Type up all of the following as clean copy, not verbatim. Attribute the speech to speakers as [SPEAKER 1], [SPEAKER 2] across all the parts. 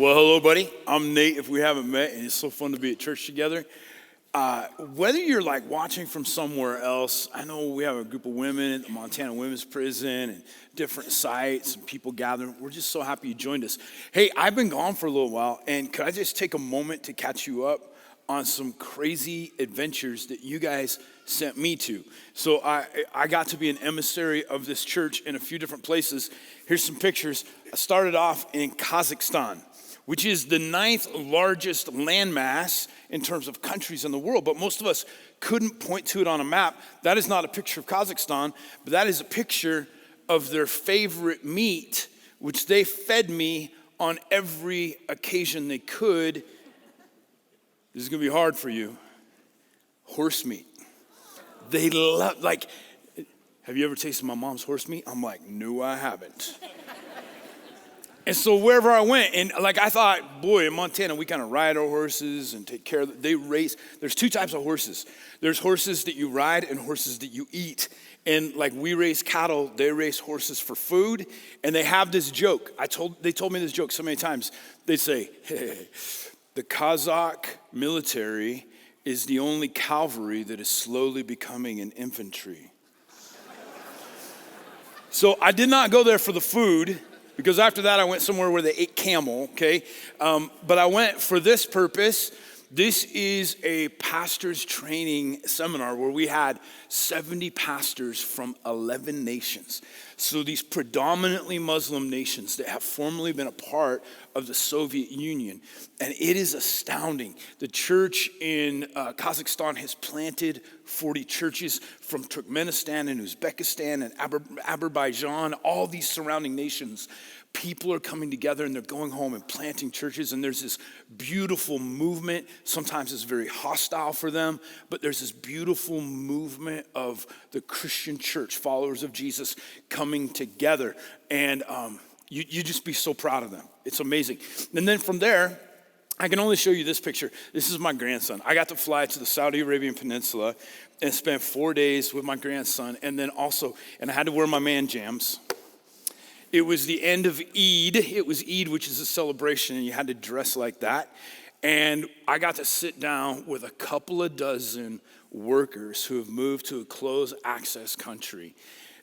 [SPEAKER 1] Well, hello, buddy. I'm Nate, if we haven't met, and it's so fun to be at church together. Whether you're like watching from somewhere else, I know we have a group of women at the Montana Women's Prison and different sites and people gathering. We're just so happy you joined us. Hey, I've been gone for a little while, and could I just take a moment to catch you up on some crazy adventures that you guys sent me to? So I got to be an emissary of this church in a few different places. Here's some pictures. I started off in Kazakhstan, which is the 9th largest landmass in terms of countries in the world. But most of us couldn't point to it on a map. That is not a picture of Kazakhstan, but that is a picture of their favorite meat, which they fed me on every occasion they could. This is gonna be hard for you. Horse meat. They love, like, have you ever tasted my mom's horse meat? I'm like, no, I haven't. And so wherever I went, and like I thought, boy, in Montana, we kind of ride our horses and take care of them. They race. There's two types of horses. There's horses that you ride and horses that you eat. And like we raise cattle, they race horses for food. And they have this joke. They told me this joke so many times. They say, hey, the Kazakh military is the only cavalry that is slowly becoming an infantry. So I did not go there for the food, because after that, I went somewhere where they ate camel, okay? But I went for this purpose. This is a pastor's training seminar where we had 70 pastors from 11 nations. So these predominantly Muslim nations that have formerly been a part of the Soviet Union. And it is astounding. The church in Kazakhstan has planted 40 churches from Turkmenistan and Uzbekistan and Azerbaijan, all these surrounding nations. People are coming together and they're going home and planting churches, and there's this beautiful movement. Sometimes it's very hostile for them, but there's this beautiful movement of the Christian church, followers of Jesus, coming together. And you just be so proud of them. It's amazing. And then from there, I can only show you this picture. This is my grandson. I got to fly to the Saudi Arabian Peninsula and spend 4 days with my grandson, and then also, and I had to wear my man jams. It was the end of Eid. It was Eid, which is a celebration, and you had to dress like that. And I got to sit down with a couple of dozen workers who have moved to a closed access country.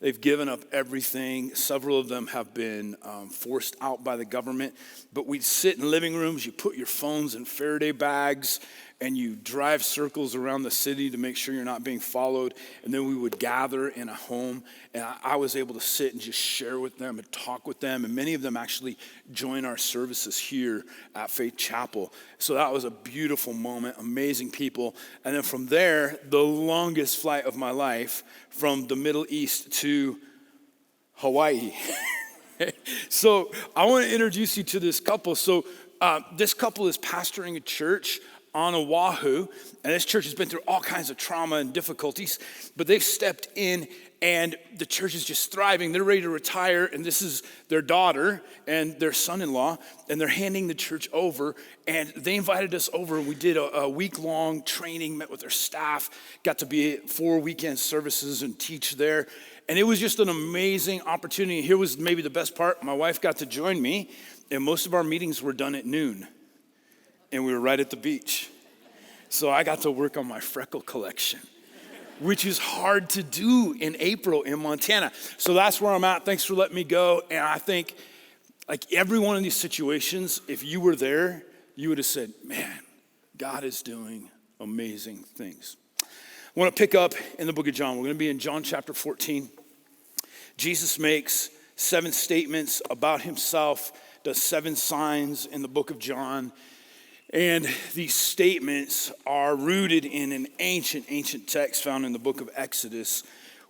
[SPEAKER 1] They've given up everything. Several of them have been forced out by the government. But we'd sit in living rooms. You put your phones in Faraday bags, and you drive circles around the city to make sure you're not being followed. And then we would gather in a home, and I was able to sit and just share with them and talk with them. And many of them actually join our services here at Faith Chapel. So that was a beautiful moment, amazing people. And then from there, the longest flight of my life from the Middle East to Hawaii. So I want to introduce you to this couple. So this couple is pastoring a church on Oahu, and this church has been through all kinds of trauma and difficulties, but they've stepped in, and the church is just thriving. They're ready to retire, and this is their daughter and their son-in-law, and they're handing the church over, and they invited us over, and we did a week-long training, met with their staff, got to be at 4 weekend services and teach there, and it was just an amazing opportunity. Here was maybe the best part. My wife got to join me, and most of our meetings were done at noon. And we were right at the beach. So I got to work on my freckle collection, which is hard to do in April in Montana. So that's where I'm at. Thanks for letting me go. And I think like every one of these situations, if you were there, you would have said, man, God is doing amazing things. I want to pick up in the book of John. We're going to be in John chapter 14. Jesus makes 7 statements about himself, does 7 signs in the book of John. And these statements are rooted in an ancient text found in the book of Exodus,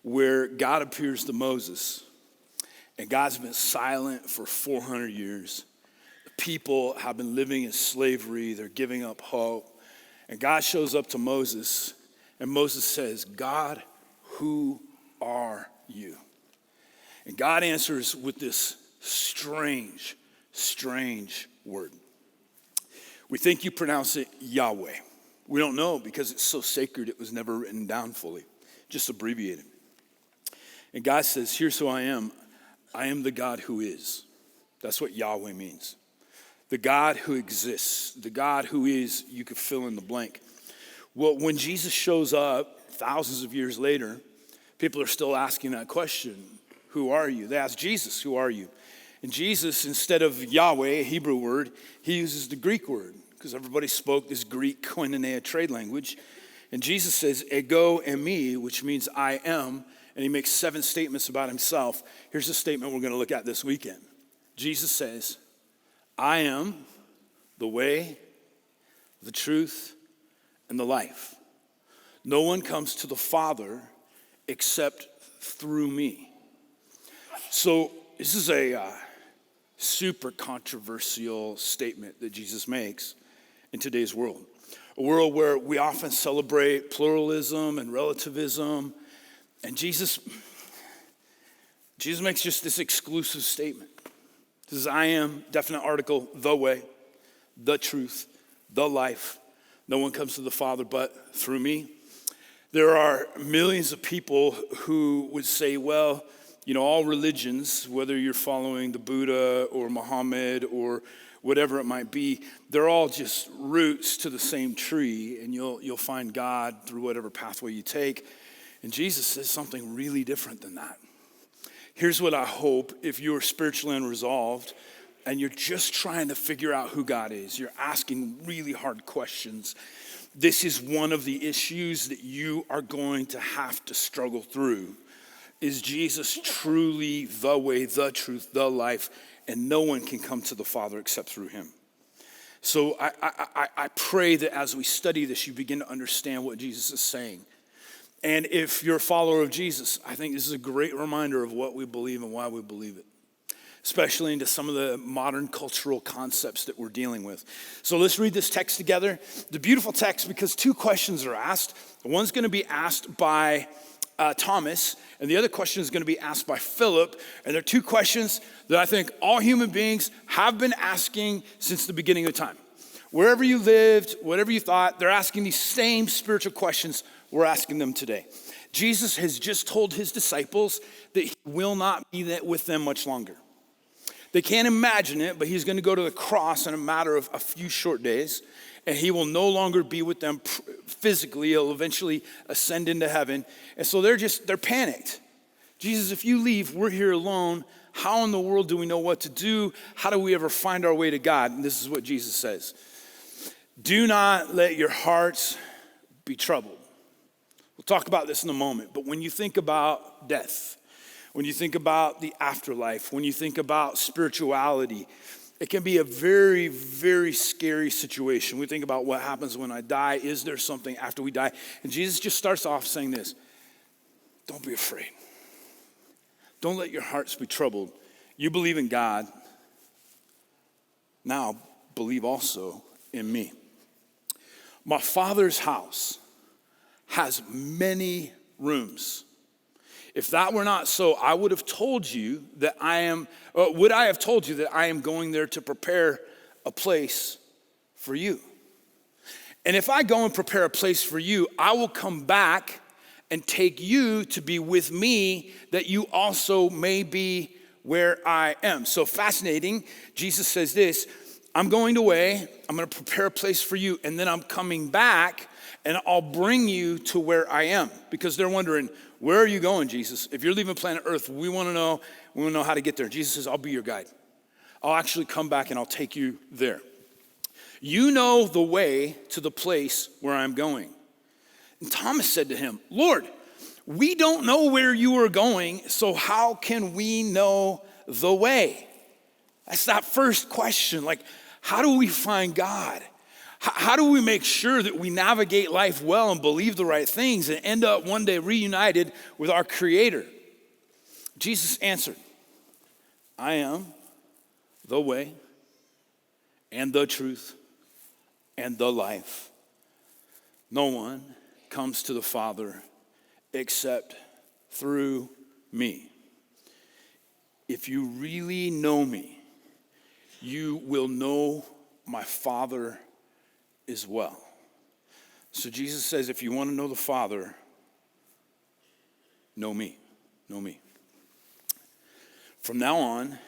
[SPEAKER 1] where God appears to Moses. And God's been silent for 400 years. The people have been living in slavery. They're giving up hope. And God shows up to Moses, and Moses says, God, who are you? And God answers with this strange word. We think you pronounce it Yahweh. We don't know because it's so sacred it was never written down fully, just abbreviated. And God says, here's who I am. I am the God who is. That's what Yahweh means. the God who exists, the God who is, you could fill in the blank. Well, when Jesus shows up thousands of years later, people are still asking that question, who are you? They ask Jesus, who are you? And Jesus, instead of Yahweh, a Hebrew word, he uses the Greek word because everybody spoke this Greek koinonia trade language. And Jesus says, ego eimi, which means I am, and he makes 7 statements about himself. Here's a statement we're going to look at this weekend. Jesus says, I am the way, the truth, and the life. No one comes to the Father except through me. So this is a super controversial statement that Jesus makes in today's world. A world where we often celebrate pluralism and relativism. And Jesus makes just this exclusive statement. He says, I am, definite article, the way, the truth, the life. No one comes to the Father but through me. There are millions of people who would say, well, you know, all religions, whether you're following the Buddha or Muhammad or whatever it might be, they're all just roots to the same tree, and you'll find God through whatever pathway you take. And Jesus says something really different than that. Here's what I hope if you're spiritually unresolved and you're just trying to figure out who God is, you're asking really hard questions. This is one of the issues that you are going to have to struggle through. Is Jesus truly the way, the truth, the life, and no one can come to the Father except through him? So I pray that as we study this, you begin to understand what Jesus is saying. And if you're a follower of Jesus, I think this is a great reminder of what we believe and why we believe it, especially into some of the modern cultural concepts that we're dealing with. So let's read this text together. The beautiful text, because 2 questions are asked. One's going to be asked by Thomas, and the other question is going to be asked by Philip. And they're 2 questions that I think all human beings have been asking since the beginning of time. Wherever you lived, whatever you thought, they're asking these same spiritual questions. We're asking them today. Jesus has just told his disciples that he will not be with them much longer. They can't imagine it, but he's going to go to the cross in a matter of a few short days, and he will no longer be with them physically. He'll eventually ascend into heaven. And so they're panicked. Jesus, if you leave, we're here alone. How in the world do we know what to do? How do we ever find our way to God? And this is what Jesus says. Do not let your hearts be troubled. We'll talk about this in a moment, but when you think about death, when you think about the afterlife, when you think about spirituality, it can be a very, very scary situation. We think about what happens when I die. Is there something after we die? And Jesus just starts off saying this, don't be afraid. Don't let your hearts be troubled. You believe in God. Now believe also in me. My Father's house has many rooms. If that were not so, I would have told you that would I have told you that I am going there to prepare a place for you? And if I go and prepare a place for you, I will come back and take you to be with me, that you also may be where I am. So fascinating. Jesus says this, I'm going away, I'm going to prepare a place for you, and then I'm coming back and I'll bring you to where I am. Because they're wondering, where are you going, Jesus? If you're leaving planet Earth, we want to know how to get there. Jesus says, I'll be your guide. I'll actually come back and I'll take you there. You know the way to the place where I'm going. And Thomas said to him, Lord, we don't know where you are going, so how can we know the way? That's that first question. Like, how do we find God? How do we make sure that we navigate life well and believe the right things and end up one day reunited with our Creator? Jesus answered, I am the way and the truth and the life. No one comes to the Father except through me. If you really know me, you will know my Father as well. So Jesus says, if you want to know the Father, know me. Know me. From now on,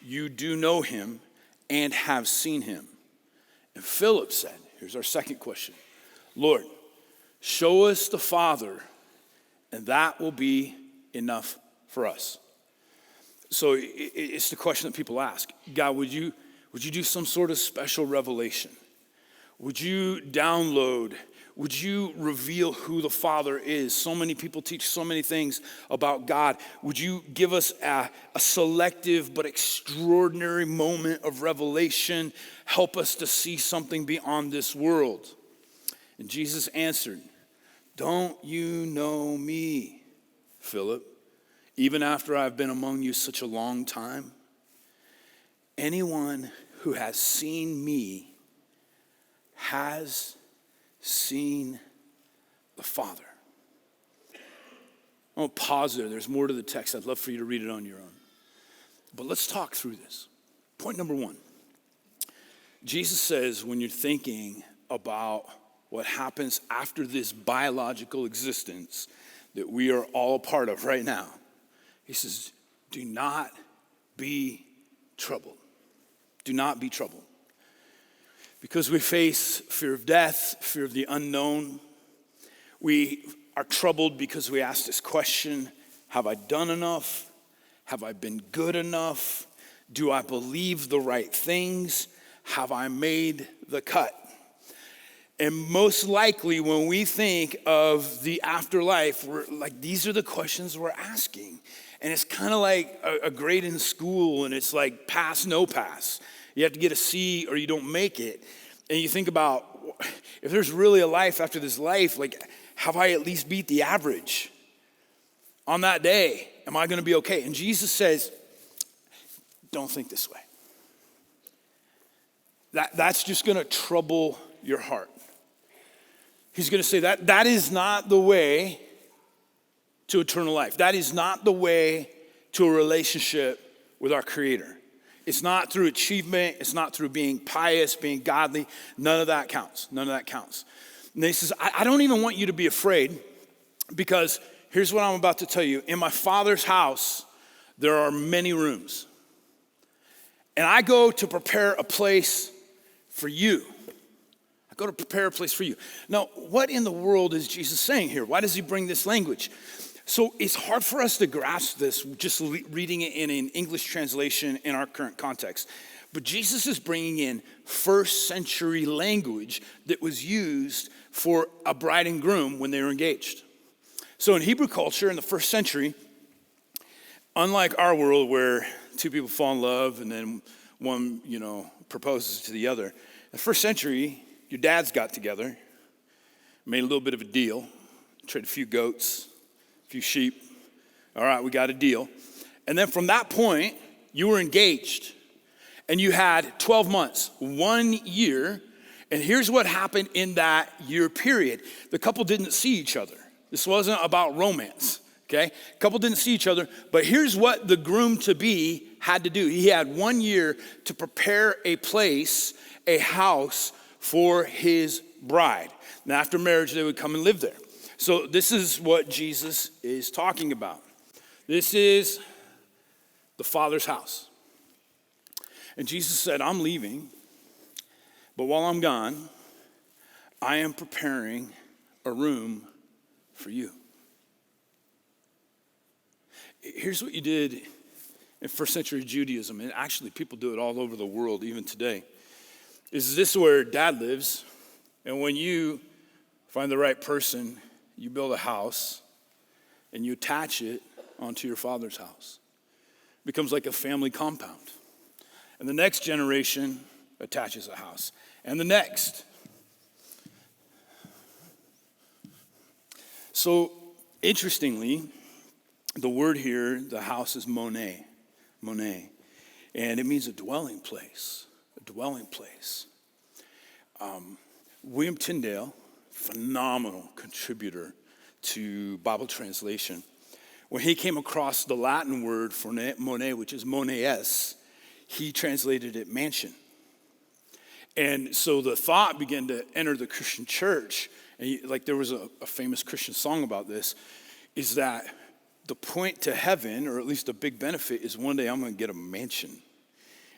[SPEAKER 1] you do know him and have seen him. And Philip said, here's our second question, Lord, show us the Father, and that will be enough for us. So it's the question that people ask. God, would you do some sort of special revelation? Would you download? Would you reveal who the Father is? So many people teach so many things about God. Would you give us a selective but extraordinary moment of revelation? Help us to see something beyond this world. And Jesus answered, don't you know me, Philip, even after I've been among you such a long time? Anyone who has seen me has seen the Father. I'm going to pause there. There's more to the text. I'd love for you to read it on your own. But let's talk through this. Point number one. Jesus says when you're thinking about what happens after this biological existence that we are all a part of right now, he says, do not be troubled. Do not be troubled. Because we face fear of death, fear of the unknown. We are troubled because we ask this question, have I done enough? Have I been good enough? Do I believe the right things? Have I made the cut? And most likely when we think of the afterlife, we're like, these are the questions we're asking. And it's kind of like a grade in school, and it's like pass, no pass. You have to get a C or you don't make it. And you think about, if there's really a life after this life, like, have I at least beat the average? On that day, am I going to be okay? And Jesus says, don't think this way. That's just going to trouble your heart. He's going to say that is not the way to eternal life. That is not the way to a relationship with our Creator. It's not through achievement. It's not through being pious, being godly. None of that counts. None of that counts. And he says, I don't even want you to be afraid, because here's what I'm about to tell you. In my Father's house, there are many rooms. And I go to prepare a place for you. I go to prepare a place for you. Now, what in the world is Jesus saying here? Why does he bring this language? So it's hard for us to grasp this just reading it in an English translation in our current context. But Jesus is bringing in first century language that was used for a bride and groom when they were engaged. So in Hebrew culture in the first century, unlike our world where two people fall in love and then one, proposes to the other, in the first century, your dads got together, made a little bit of a deal, traded a few goats, a few sheep. All right, we got a deal. And then from that point, you were engaged. And you had 12 months, 1 year. And here's what happened in that year period. The couple didn't see each other. This wasn't about romance, okay? Couple didn't see each other. But here's what the groom-to-be had to do. He had 1 year to prepare a place, a house for his bride. And after marriage, they would come and live there. So this is what Jesus is talking about. This is the Father's house. And Jesus said, I'm leaving, but while I'm gone, I am preparing a room for you. Here's what you did in first century Judaism, and actually people do it all over the world even today. Is this where dad lives? And when you find the right person, you build a house and you attach it onto your father's house. It becomes like a family compound. And the next generation attaches a house. And the next. So, interestingly, the word here, the house is monē. And it means a dwelling place. A dwelling place. William Tyndale, phenomenal contributor to Bible translation. When he came across the Latin word for monē, which is moneas, he translated it mansion. And so the thought began to enter the Christian church, and like there was a famous Christian song about this, is that the point to heaven, or at least a big benefit, is one day I'm going to get a mansion.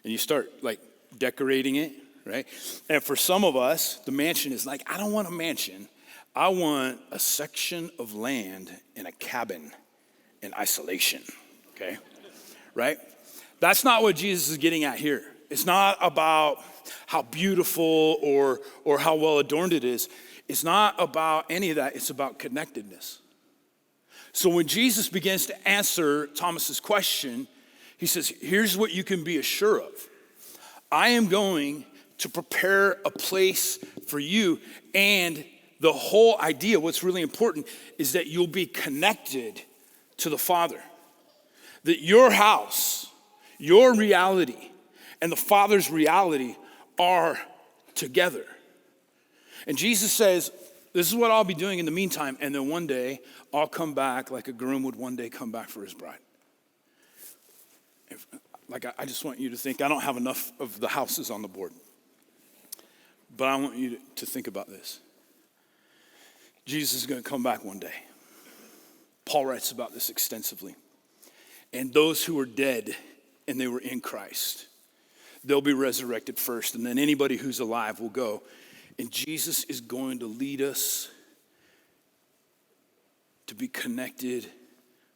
[SPEAKER 1] And you start like decorating it, right? And for some of us, the mansion is like, I don't want a mansion. I want a section of land in a cabin in isolation, okay? Right? That's not what Jesus is getting at here. It's not about how beautiful or how well adorned it is. It's not about any of that. It's about connectedness. So when Jesus begins to answer Thomas's question, he says, here's what you can be assured of. I am going to prepare a place for you. And the whole idea, what's really important, is that you'll be connected to the Father. That your house, your reality, and the Father's reality are together. And Jesus says, this is what I'll be doing in the meantime, and then one day I'll come back like a groom would one day come back for his bride. I just want you to think, I don't have enough of the houses on the board, but I want you to think about this. Jesus is going to come back one day. Paul writes about this extensively. And those who are dead and they were in Christ, they'll be resurrected first, and then anybody who's alive will go. And Jesus is going to lead us to be connected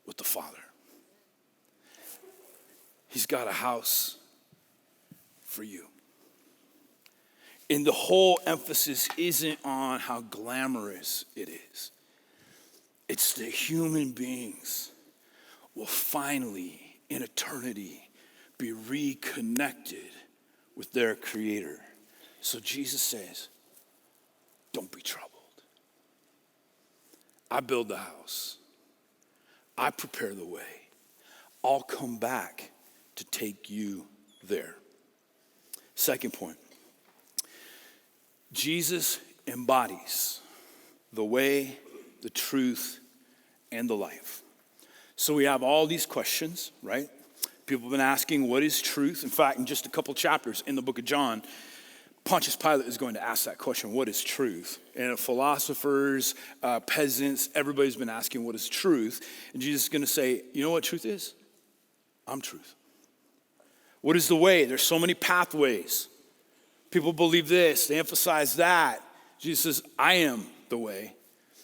[SPEAKER 1] with the Father. He's got a house for you. And the whole emphasis isn't on how glamorous it is. It's that human beings will finally, in eternity, be reconnected with their Creator. So Jesus says, don't be troubled. I build the house. I prepare the way. I'll come back to take you there. Second point. Jesus embodies the way, the truth, and the life. So we have all these questions, right? People have been asking, what is truth? In fact, in just a couple chapters in the book of John, Pontius Pilate is going to ask that question, what is truth? And philosophers, peasants, everybody's been asking, what is truth? And Jesus is going to say, you know what truth is? I'm truth. What is the way? There's so many pathways. People believe this, they emphasize that. Jesus says, I am the way.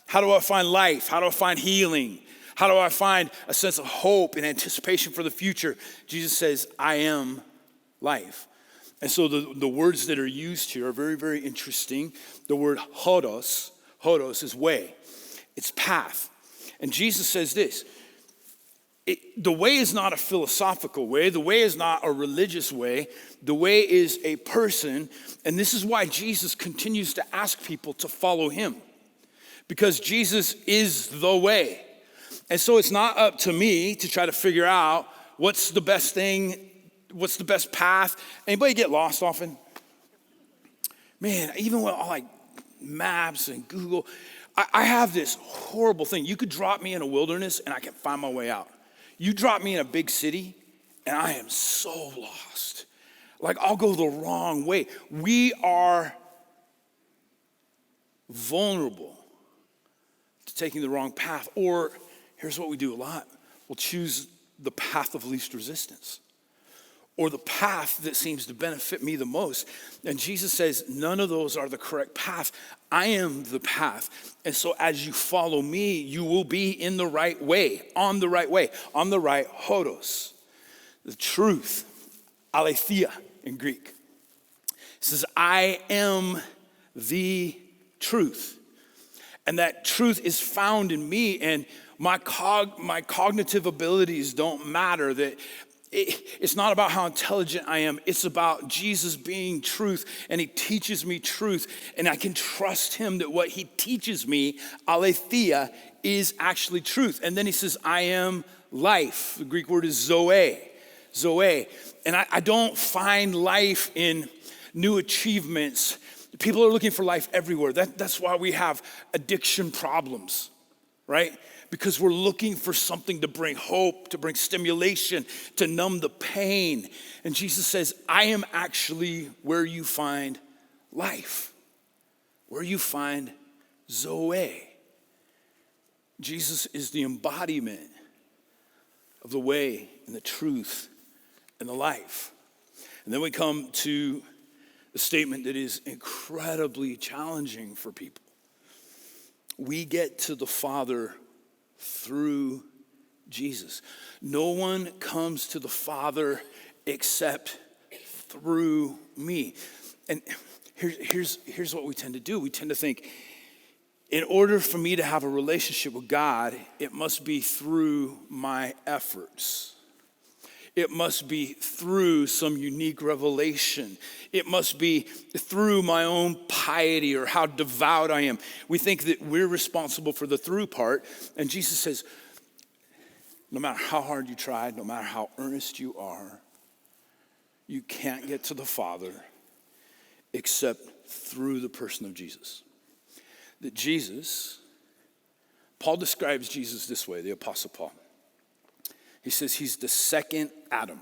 [SPEAKER 1] How do I find life? How do I find healing? How do I find a sense of hope and anticipation for the future? Jesus says, I am life. And so the words that are used here are very, very interesting. The word hodos is way. It's path. And Jesus says this, the way is not a philosophical way. The way is not a religious way. The way is a person. And this is why Jesus continues to ask people to follow him. Because Jesus is the way. And so it's not up to me to try to figure out what's the best thing, what's the best path. Anybody get lost often? Man, even with all like maps and Google, I have this horrible thing. You could drop me in a wilderness and I can find my way out. You drop me in a big city and I am so lost. Like I'll go the wrong way. We are vulnerable to taking the wrong path. Or here's what we do a lot. We'll choose the path of least resistance or the path that seems to benefit me the most. And Jesus says, none of those are the correct path. I am the path. And so as you follow me, you will be in the right way, on the right hodos, the truth, aletheia in Greek. It says, I am the truth. And that truth is found in me, and my cognitive abilities don't matter. That it's not about how intelligent I am. It's about Jesus being truth, and he teaches me truth, and I can trust him that what he teaches me, aletheia, is actually truth. And then he says, I am life. The Greek word is zoe. And I don't find life in new achievements. People are looking for life everywhere. That's why we have addiction problems, right? Because we're looking for something to bring hope, to bring stimulation, to numb the pain. And Jesus says, I am actually where you find life, where you find Zoe. Jesus is the embodiment of the way and the truth and the life. And then we come to a statement that is incredibly challenging for people. We get to the Father through Jesus. No one comes to the Father except through me. And here's what we tend to do. We tend to think, in order for me to have a relationship with God, it must be through my efforts. It must be through some unique revelation. It must be through my own piety or how devout I am. We think that we're responsible for the through part. And Jesus says, no matter how hard you try, no matter how earnest you are, you can't get to the Father except through the person of Jesus. That Jesus, Paul describes Jesus this way, the Apostle Paul. He says he's the second Adam.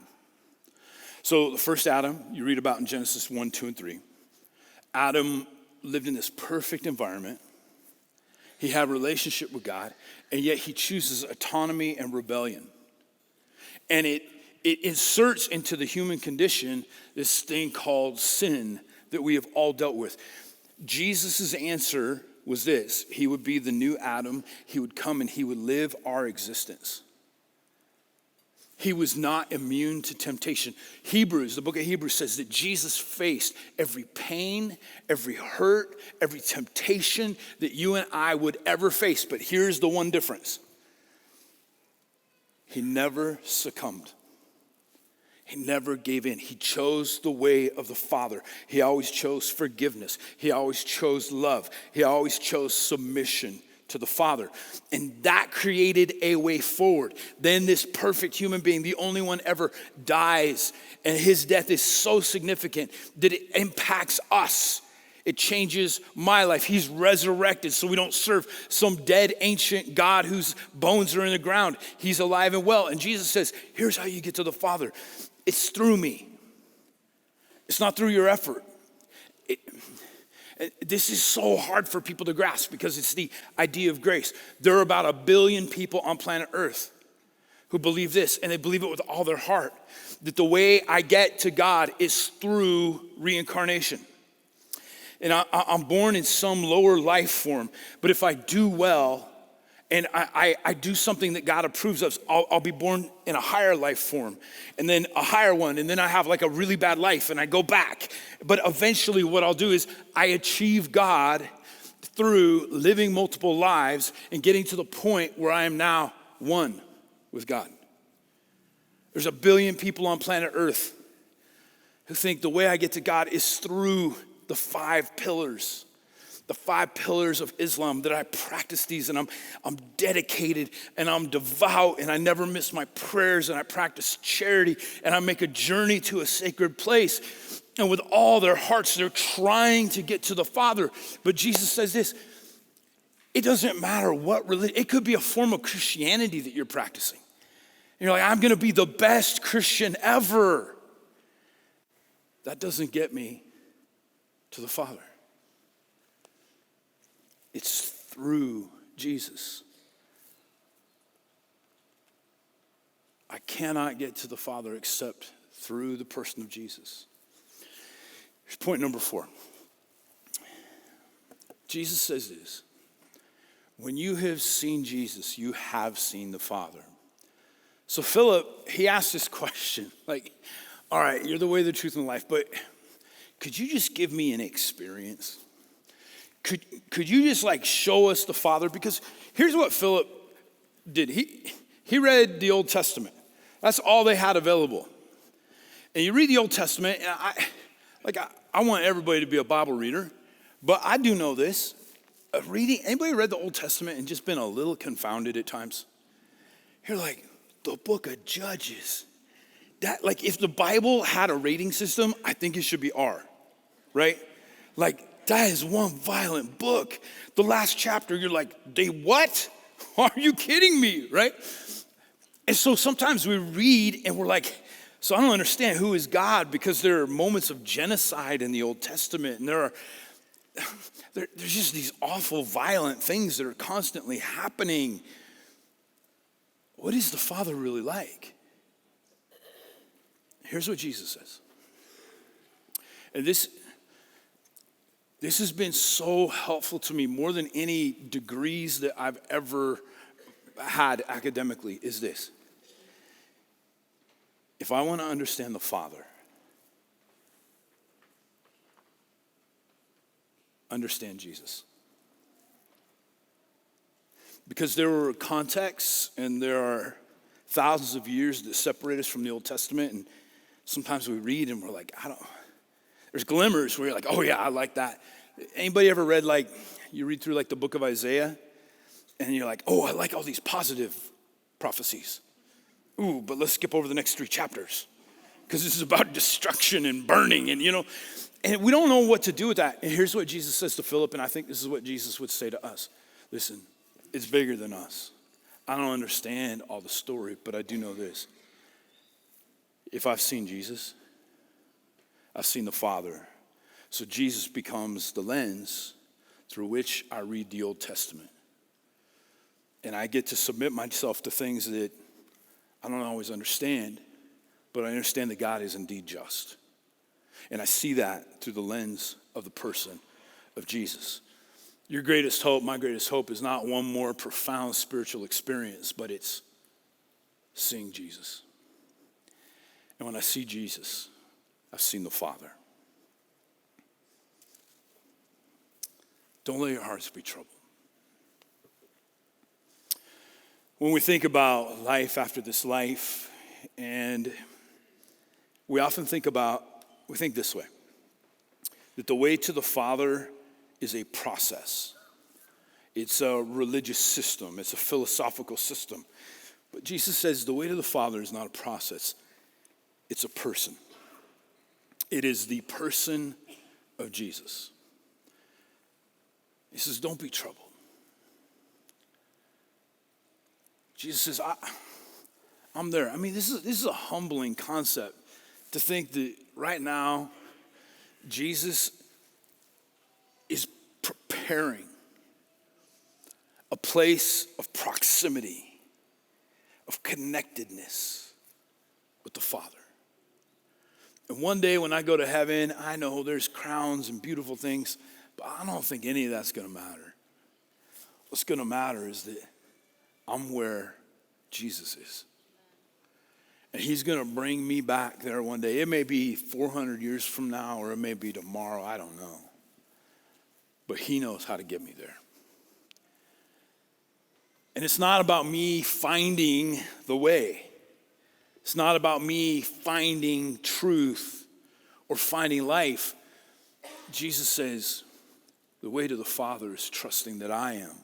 [SPEAKER 1] So the first Adam, you read about in Genesis 1, 2, and 3. Adam lived in this perfect environment. He had a relationship with God, and yet he chooses autonomy and rebellion. And it inserts into the human condition this thing called sin that we have all dealt with. Jesus' answer was this. He would be the new Adam. He would come and he would live our existence. He was not immune to temptation. Hebrews, the book of Hebrews says that Jesus faced every pain, every hurt, every temptation that you and I would ever face. But here's the one difference. He never succumbed. He never gave in. He chose the way of the Father. He always chose forgiveness. He always chose love. He always chose submission to the Father. And that created a way forward. Then this perfect human being, the only one ever, dies. And his death is so significant that it impacts us. It changes my life. He's resurrected, so we don't serve some dead ancient God whose bones are in the ground. He's alive and well. And Jesus says, here's how you get to the Father. It's through me. It's not through your effort. This is so hard for people to grasp because it's the idea of grace. There are about 1 billion people on planet Earth who believe this, and they believe it with all their heart, that the way I get to God is through reincarnation. And I'm born in some lower life form, but if I do well, and I do something that God approves of, I'll be born in a higher life form, and then a higher one, and then I have like a really bad life, and I go back. But eventually what I'll do is I achieve God through living multiple lives and getting to the point where I am now one with God. There's 1 billion people on planet Earth who think the way I get to God is through the 5 pillars. The 5 pillars of Islam, that I practice these and I'm dedicated and I'm devout and I never miss my prayers and I practice charity and I make a journey to a sacred place. And with all their hearts, they're trying to get to the Father. But Jesus says this, it doesn't matter what religion, it could be a form of Christianity that you're practicing. And you're like, I'm gonna be the best Christian ever. That doesn't get me to the Father. It's through Jesus. I cannot get to the Father except through the person of Jesus. Here's point number 4. Jesus says this, when you have seen Jesus, you have seen the Father. So Philip, he asked this question, like, all right, you're the way, the truth, and the life, but could you just give me an experience? Could you just like show us the Father? Because here's what Philip did. He read the Old Testament. That's all they had available. And you read the Old Testament, and I want everybody to be a Bible reader, but I do know this. Anybody read the Old Testament and just been a little confounded at times? You're like, the book of Judges. That, like, if the Bible had a rating system, I think it should be R, right? Like, that is one violent book. The last chapter, you're like, they what? Are you kidding me, right? And so sometimes we read and we're like, so I don't understand who is God, because there are moments of genocide in the Old Testament, and there's just these awful, violent things that are constantly happening. What is the Father really like? Here's what Jesus says. And this has been so helpful to me more than any degrees that I've ever had academically, is this. If I want to understand the Father, understand Jesus. Because there are contexts and there are thousands of years that separate us from the Old Testament, and sometimes we read and we're like, there's glimmers where you're like, oh yeah, I like that. Anybody ever read, you read through the book of Isaiah, and you're like, oh, I like all these positive prophecies. Ooh, but let's skip over the next 3 chapters, because this is about destruction and burning, and and we don't know what to do with that. And here's what Jesus says to Philip, and I think this is what Jesus would say to us. Listen, it's bigger than us. I don't understand all the story, but I do know this. If I've seen Jesus, I've seen the Father. So Jesus becomes the lens through which I read the Old Testament. And I get to submit myself to things that I don't always understand, but I understand that God is indeed just. And I see that through the lens of the person of Jesus. Your greatest hope, my greatest hope, is not one more profound spiritual experience, but it's seeing Jesus. And when I see Jesus, I've seen the Father. Don't let your hearts be troubled. When we think about life after this life, and we often think this way, that the way to the Father is a process. It's a religious system. It's a philosophical system. But Jesus says the way to the Father is not a process. It's a person. It is the person of Jesus. He says, don't be troubled. Jesus says, I'm there. I mean, this is a humbling concept to think that right now, Jesus is preparing a place of proximity, of connectedness with the Father. And one day when I go to heaven, I know there's crowns and beautiful things, but I don't think any of that's going to matter. What's going to matter is that I'm where Jesus is. And he's going to bring me back there one day. It may be 400 years from now, or it may be tomorrow. I don't know. But he knows how to get me there. And it's not about me finding the way. It's not about me finding truth or finding life. Jesus says, the way to the Father is trusting that I am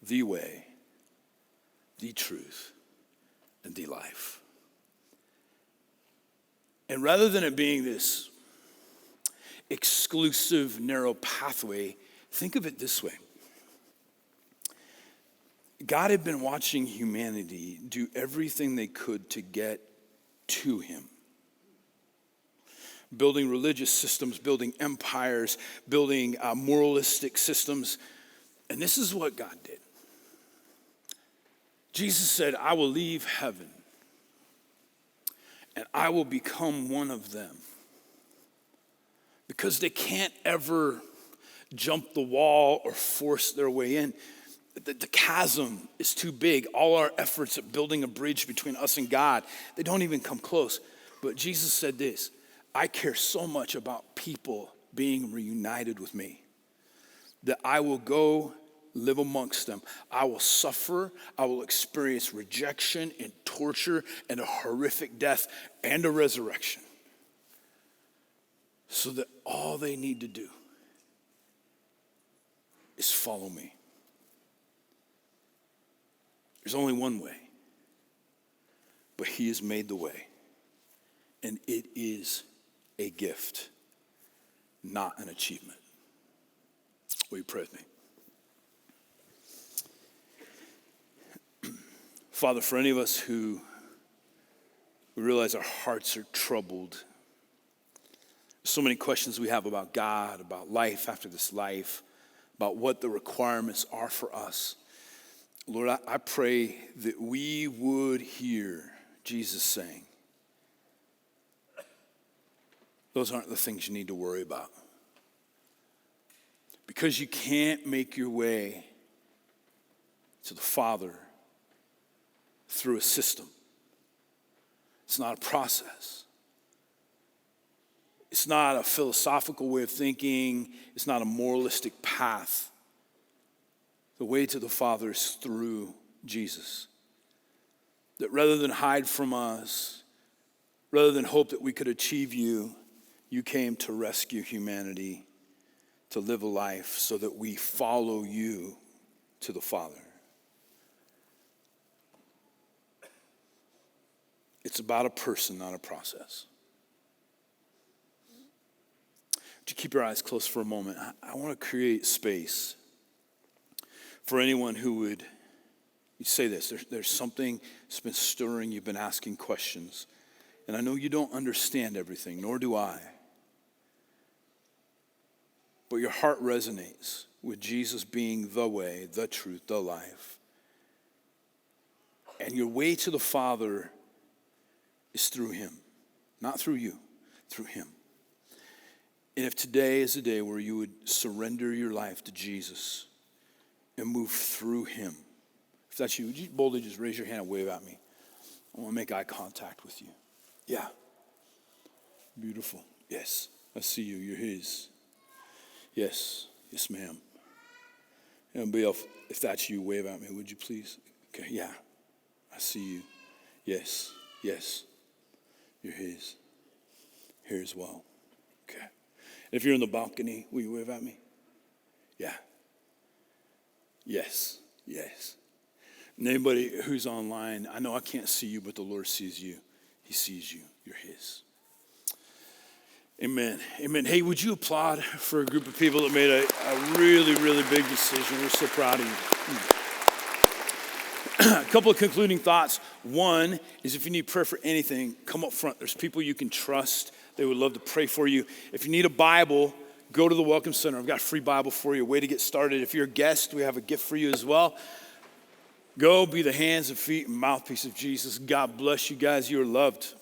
[SPEAKER 1] the way, the truth, and the life. And rather than it being this exclusive, narrow pathway, think of it this way. God had been watching humanity do everything they could to get to him. Building religious systems, building empires, building moralistic systems. And this is what God did. Jesus said, I will leave heaven and I will become one of them. Because they can't ever jump the wall or force their way in. The chasm is too big. All our efforts at building a bridge between us and God, they don't even come close. But Jesus said this, I care so much about people being reunited with me that I will go live amongst them. I will suffer. I will experience rejection and torture and a horrific death and a resurrection. So that all they need to do is follow me. There's only one way, but he has made the way, and it is a gift, not an achievement. Will you pray with me? Father, for any of us who realize our hearts are troubled, so many questions we have about God, about life after this life, about what the requirements are for us. Lord, I pray that we would hear Jesus saying, those aren't the things you need to worry about. Because you can't make your way to the Father through a system. It's not a process. It's not a philosophical way of thinking. It's not a moralistic path. The way to the Father is through Jesus. That rather than hide from us, rather than hope that we could achieve you, you came to rescue humanity, to live a life so that we follow you to the Father. It's about a person, not a process. Would you keep your eyes closed for a moment? I want to create space for anyone who would say this. There's something that's been stirring. You've been asking questions. And I know you don't understand everything, nor do I. But your heart resonates with Jesus being the way, the truth, the life. And your way to the Father is through him. Not through you, through him. And if today is a day where you would surrender your life to Jesus and move through him, if that's you, would you boldly just raise your hand and wave at me? I want to make eye contact with you. Yeah. Beautiful. Yes, I see you. You're his. Yes. Yes, ma'am. Anybody else, if that's you, wave at me, would you please? Okay, yeah. I see you. Yes. Yes. You're his. Here as well. Okay. If you're in the balcony, will you wave at me? Yeah. Yes. Yes. And anybody who's online, I know I can't see you, but the Lord sees you. He sees you. You're his. Amen. Amen. Hey, would you applaud for a group of people that made a really, really big decision? We're so proud of you. A couple of concluding thoughts. One is if you need prayer for anything, come up front. There's people you can trust. They would love to pray for you. If you need a Bible, go to the Welcome Center. I've got a free Bible for you, a way to get started. If you're a guest, we have a gift for you as well. Go be the hands and feet and mouthpiece of Jesus. God bless you guys. You are loved.